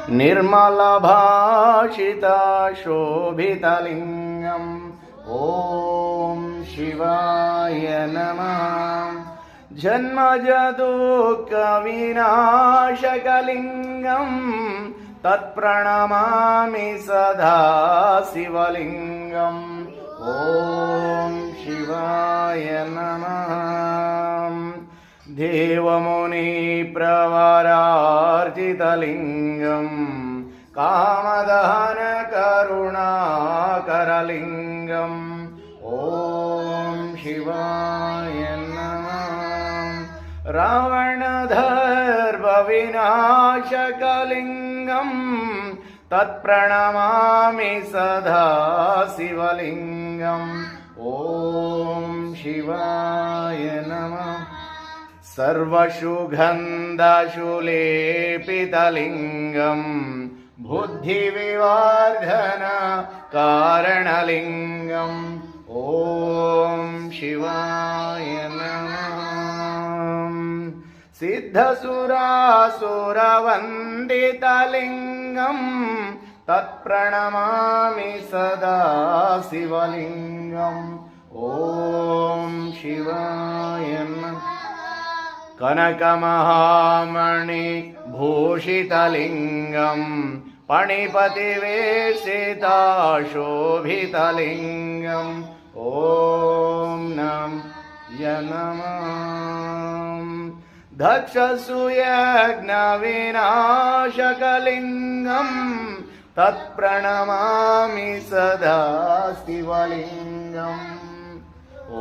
निर्मलभाषितशोभितलिङ्गम् ॐ शिवाय नमः। जन्मजदुःखविनाशकलिङ्गम् तत्प्रणमामि सदा शिवलिङ्गम् ॐ शिवाय नमः। देवमुनिप्रवरार्चितलिङ्गम् कामदहनकरुणाकरलिङ्गम् ॐ शिवाय नमः। रावणधर्मविनाशकलिङ्गम् तत्प्रणमामि सदा शिवलिङ्गम् ॐ शिवाय नमः। सर्वसुगन्धशुलेपितलिङ्गम् बुद्धिविवर्धनकारणलिङ्गम् ॐ शिवाय नमः। सिद्धसुरासुरवन्दितलिङ्गम् तत्प्रणमामि सदा शिवलिङ्गम् ॐ शिवाय नमः। कनकमहामणिभूषितलिङ्गम् पणिपतिवेशितशोभितलिङ्गम् ॐ नमः। दक्षसूयज्ञविनाशकलिङ्गम् तत्प्रणमामि सदा शिवलिङ्गम्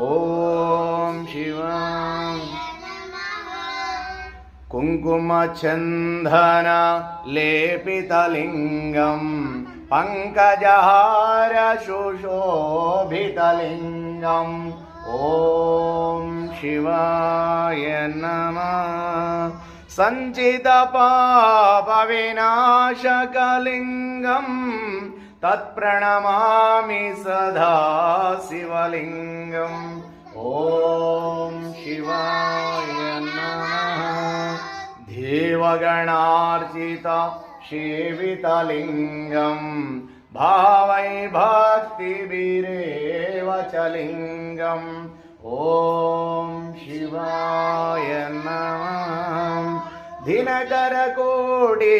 ॐ शिवाय। कुङ्कुमचन्दन लेपितलिङ्गम् पङ्कजहार सुशोभितलिङ्गम् ॐ शिवाय नमः। सञ्चितपापविनाशकलिङ्गम् तत्प्रणमामि सदा शिवलिङ्गम् ॐ शिवाय नमः। देवगणार्चित सेवितलिङ्गम् भावै भक्तिभिरेव च लिङ्गम् ॐ शिवाय नमः। दिनकरकोटि